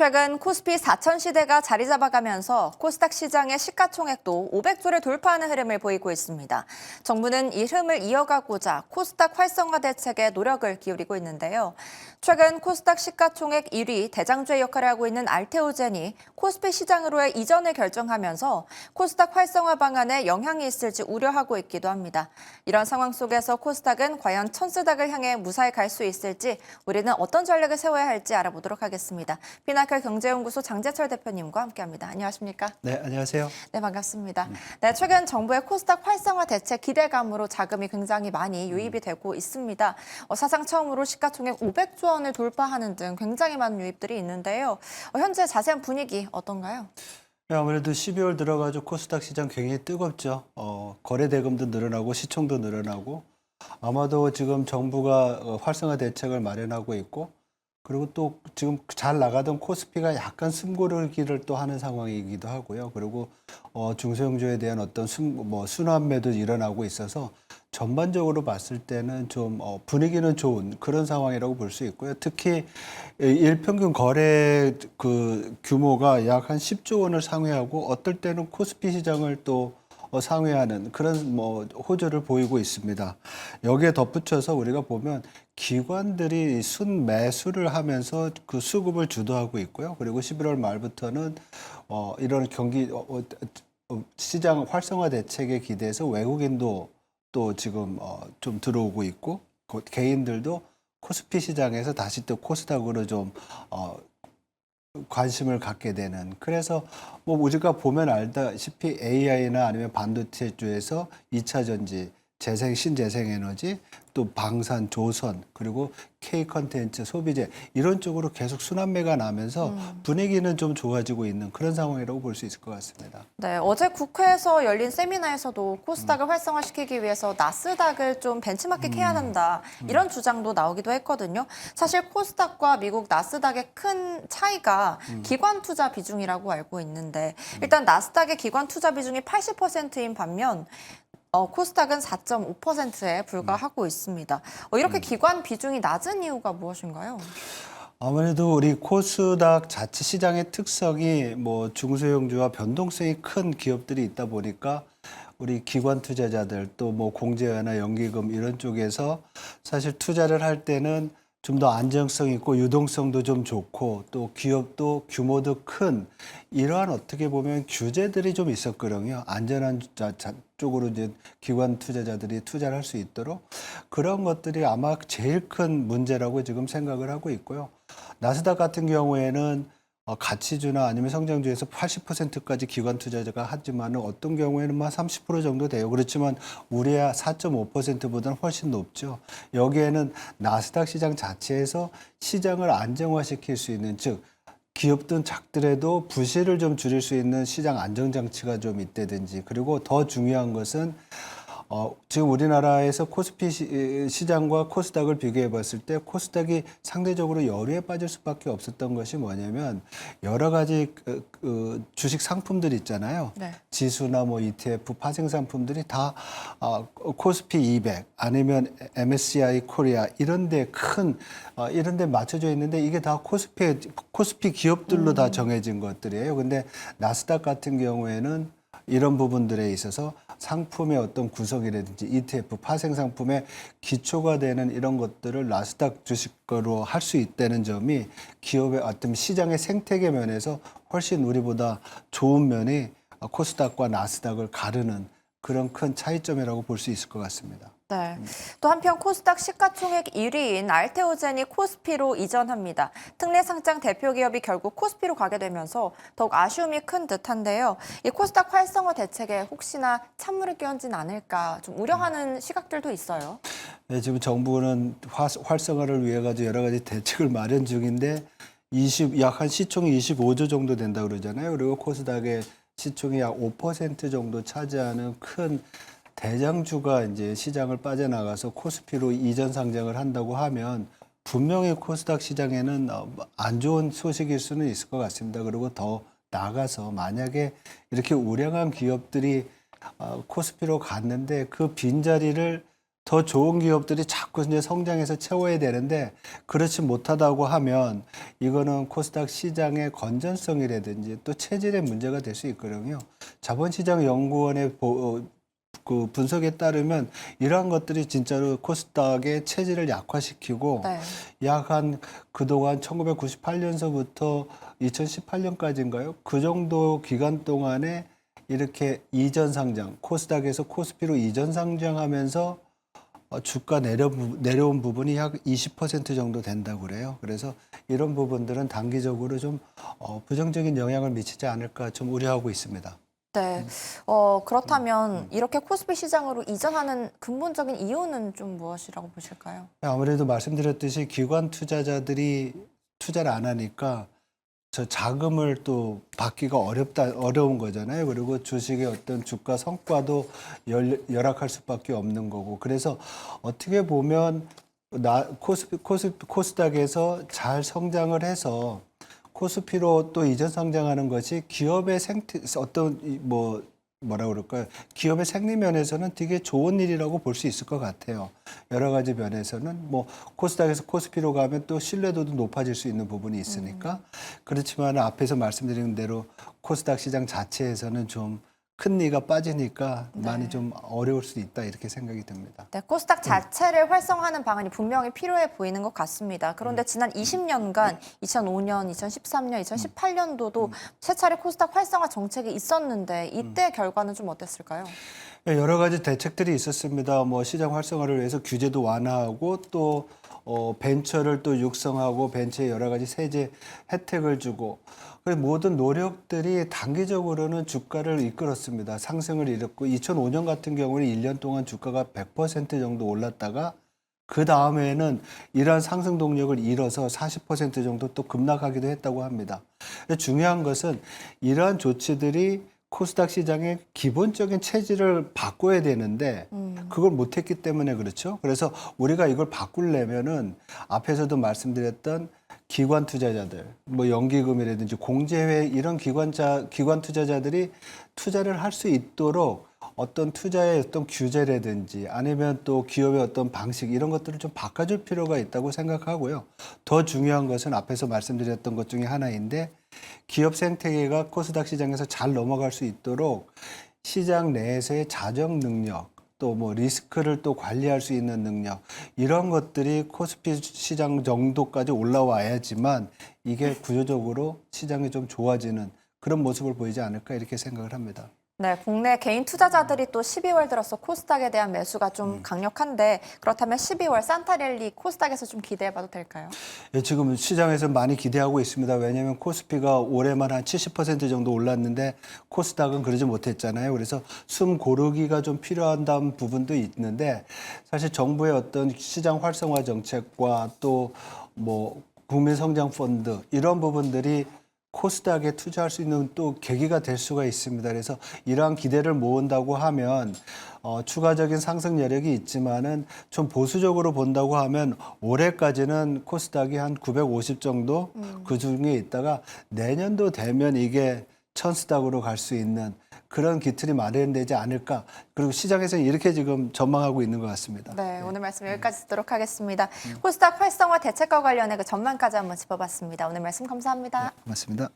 최근 코스피 4천 시대가 자리 잡아가면서 코스닥 시장의 시가총액도 500조를 돌파하는 흐름을 보이고 있습니다. 정부는 이 흐름을 이어가고자 코스닥 활성화 대책에 노력을 기울이고 있는데요. 최근 코스닥 시가총액 1위 대장주의 역할을 하고 있는 알테오젠이 코스피 시장으로의 이전을 결정하면서 코스닥 활성화 방안에 영향이 있을지 우려하고 있기도 합니다. 이런 상황 속에서 코스닥은 과연 천스닥을 향해 무사히 갈 수 있을지 우리는 어떤 전략을 세워야 할지 알아보도록 하겠습니다. 피나클 경제연구소 장재철 대표님과 함께합니다. 안녕하십니까? 네, 안녕하세요. 네, 반갑습니다. 네, 최근 정부의 코스닥 활성화 대책 기대감으로 자금이 굉장히 많이 유입이 되고 있습니다. 사상 처음으로 시가총액 500조 원을 돌파하는 등 굉장히 많은 유입들이 있는데요. 현재 자세한 분위기 어떤가요? 네, 아무래도 12월 들어가지고 코스닥 시장 굉장히 뜨겁죠. 거래 대금도 늘어나고 시총도 늘어나고 아마도 지금 정부가 활성화 대책을 마련하고 있고 그리고 또 지금 잘 나가던 코스피가 약간 숨고르기를 또 하는 상황이기도 하고요. 그리고 중소형주에 대한 어떤 순환매도 일어나고 있어서 전반적으로 봤을 때는 좀 분위기는 좋은 그런 상황이라고 볼 수 있고요. 특히 일평균 거래 그 규모가 약 한 10조 원을 상회하고 어떨 때는 코스피 시장을 또 상회하는 그런 호조를 보이고 있습니다. 여기에 덧붙여서 우리가 보면 기관들이 순매수를 하면서 그 수급을 주도하고 있고요. 그리고 11월 말부터는 이런 시장 활성화 대책에 기대해서 외국인도 또 지금 좀 들어오고 있고 개인들도 코스피 시장에서 다시 또 코스닥으로 좀 관심을 갖게 되는. 그래서 우리가 보면 알다시피 AI나 아니면 반도체 쪽에서 2차 전지, 신재생에너지, 또 방산, 조선, 그리고 K 컨텐츠, 소비재 이런 쪽으로 계속 순환매가 나면서 분위기는 좀 좋아지고 있는 그런 상황이라고 볼 수 있을 것 같습니다. 네, 어제 국회에서 열린 세미나에서도 코스닥을 활성화시키기 위해서 나스닥을 좀 벤치마킹 해야 한다 이런 주장도 나오기도 했거든요. 사실 코스닥과 미국 나스닥의 큰 차이가 기관 투자 비중이라고 알고 있는데 일단 나스닥의 기관 투자 비중이 80%인 반면 코스닥은 4.5%에 불과하고 있습니다. 이렇게 기관 비중이 낮은 이유가 무엇인가요? 아무래도 우리 코스닥 자체 시장의 특성이 중소형주와 변동성이 큰 기업들이 있다 보니까 우리 기관 투자자들 또 공제나 연기금 이런 쪽에서 사실 투자를 할 때는 좀 더 안정성 있고 유동성도 좀 좋고 또 기업도 규모도 큰 이러한 어떻게 보면 규제들이 좀 있었거든요. 안전한 쪽으로 이제 기관 투자자들이 투자를 할 수 있도록 그런 것들이 아마 제일 큰 문제라고 지금 생각을 하고 있고요. 나스닥 같은 경우에는 가치주나 아니면 성장주에서 80%까지 기관 투자자가 하지만 어떤 경우에는 30% 정도 돼요. 그렇지만 우리야 4.5%보다는 훨씬 높죠. 여기에는 나스닥 시장 자체에서 시장을 안정화시킬 수 있는, 즉 기업든 작더라도 부실을 좀 줄일 수 있는 시장 안정장치가 좀 있다든지, 그리고 더 중요한 것은 지금 우리나라에서 코스피 시장과 코스닥을 비교해 봤을 때 코스닥이 상대적으로 여류에 빠질 수밖에 없었던 것이 뭐냐면 여러 가지 주식 상품들 있잖아요. 네. 지수나 ETF 파생 상품들이 다 코스피 200 아니면 MSCI 코리아 이런 데 이런 데 맞춰져 있는데 이게 다 코스피 기업들로 다 정해진 것들이에요. 근데 나스닥 같은 경우에는 이런 부분들에 있어서 상품의 어떤 구성이라든지 ETF, 파생 상품의 기초가 되는 이런 것들을 나스닥 주식으로 할 수 있다는 점이 기업의 어떤 시장의 생태계 면에서 훨씬 우리보다 좋은 면이 코스닥과 나스닥을 가르는 그런 큰 차이점이라고 볼 수 있을 것 같습니다. 네. 또 한편 코스닥 시가총액 1위인 알테오젠이 코스피로 이전합니다. 특례 상장 대표 기업이 결국 코스피로 가게 되면서 더욱 아쉬움이 큰 듯한데요. 이 코스닥 활성화 대책에 혹시나 찬물을 끼얹진 않을까 좀 우려하는 시각들도 있어요. 네, 지금 정부는 활성화를 위해 가지고 여러 가지 대책을 마련 중인데 약 한 시총이 25조 정도 된다고 그러잖아요. 그리고 코스닥의 시총이 약 5% 정도 차지하는 큰 대장주가 이제 시장을 빠져나가서 코스피로 이전 상장을 한다고 하면 분명히 코스닥 시장에는 안 좋은 소식일 수는 있을 것 같습니다. 그리고 더 나아가서 만약에 이렇게 우량한 기업들이 코스피로 갔는데 그 빈자리를 더 좋은 기업들이 자꾸 이제 성장해서 채워야 되는데 그렇지 못하다고 하면 이거는 코스닥 시장의 건전성이라든지 또 체질의 문제가 될 수 있거든요. 자본시장연구원의 그 분석에 따르면 이러한 것들이 진짜로 코스닥의 체질을 약화시키고 네. 약 한 그동안 1998년서부터 2018년까지인가요? 그 정도 기간 동안에 이렇게 이전 상장, 코스닥에서 코스피로 이전 상장하면서 주가 내려온 부분이 약 20% 정도 된다고 그래요. 그래서 이런 부분들은 단기적으로 좀 부정적인 영향을 미치지 않을까 좀 우려하고 있습니다. 네. 그렇다면 이렇게 코스피 시장으로 이전하는 근본적인 이유는 좀 무엇이라고 보실까요? 아무래도 말씀드렸듯이 기관 투자자들이 투자를 안 하니까 저 자금을 또 받기가 어려운 거잖아요. 그리고 주식의 어떤 주가 성과도 열악할 수밖에 없는 거고. 그래서 어떻게 보면 코스닥에서 잘 성장을 해서 코스피로 또 이전 상장하는 것이 기업의 뭐라 그럴까요? 기업의 생리면에서는 되게 좋은 일이라고 볼 수 있을 것 같아요. 여러 가지 면에서는 뭐 코스닥에서 코스피로 가면 또 신뢰도도 높아질 수 있는 부분이 있으니까 그렇지만 앞에서 말씀드린 대로 코스닥 시장 자체에서는 좀 큰 리가 빠지니까 많이 좀 어려울 수도 있다 이렇게 생각이 듭니다. 네, 코스닥 자체를 활성화하는 방안이 분명히 필요해 보이는 것 같습니다. 그런데 지난 20년간 2005년, 2013년, 2018년도도 세 차례 코스닥 활성화 정책이 있었는데 이때 결과는 좀 어땠을까요? 여러 가지 대책들이 있었습니다. 뭐 시장 활성화를 위해서 규제도 완화하고 또 벤처를 또 육성하고 벤처에 여러 가지 세제 혜택을 주고 그 모든 노력들이 단기적으로는 주가를 이끌었습니다. 상승을 이뤘고 2005년 같은 경우는 1년 동안 주가가 100% 정도 올랐다가 그 다음에는 이러한 상승 동력을 잃어서 40% 정도 또 급락하기도 했다고 합니다. 근데 중요한 것은 이러한 조치들이 코스닥 시장의 기본적인 체질을 바꿔야 되는데 그걸 못했기 때문에 그렇죠. 그래서 우리가 이걸 바꾸려면은 앞에서도 말씀드렸던 기관 투자자들, 뭐 연기금이라든지 공제회 이런 기관 투자자들이 투자를 할 수 있도록 어떤 투자의 어떤 규제라든지 아니면 또 기업의 어떤 방식 이런 것들을 좀 바꿔줄 필요가 있다고 생각하고요. 더 중요한 것은 앞에서 말씀드렸던 것 중에 하나인데 기업 생태계가 코스닥 시장에서 잘 넘어갈 수 있도록 시장 내에서의 자정 능력 또 뭐 리스크를 또 관리할 수 있는 능력 이런 것들이 코스피 시장 정도까지 올라와야지만 이게 구조적으로 시장이 좀 좋아지는 그런 모습을 보이지 않을까 이렇게 생각을 합니다. 네, 국내 개인 투자자들이 또 12월 들어서 코스닥에 대한 매수가 좀 강력한데 그렇다면 12월 산타랠리 코스닥에서 좀 기대해봐도 될까요? 예, 지금 시장에서 많이 기대하고 있습니다. 왜냐하면 코스피가 올해만 한 70% 정도 올랐는데 코스닥은 그러지 못했잖아요. 그래서 숨 고르기가 좀 필요한 부분도 있는데 사실 정부의 어떤 시장 활성화 정책과 또 뭐 국민성장펀드 이런 부분들이 코스닥에 투자할 수 있는 또 계기가 될 수가 있습니다. 그래서 이러한 기대를 모은다고 하면 추가적인 상승 여력이 있지만은 좀 보수적으로 본다고 하면 올해까지는 코스닥이 한 950 정도 그 중에 있다가 내년도 되면 이게 천스닥으로 갈 수 있는 그런 기틀이 마련되지 않을까. 그리고 시장에서는 이렇게 지금 전망하고 있는 것 같습니다. 네, 오늘 말씀 여기까지 듣도록 하겠습니다. 코스닥 활성화 대책과 관련해 그 전망까지 한번 짚어봤습니다. 오늘 말씀 감사합니다. 고맙습니다.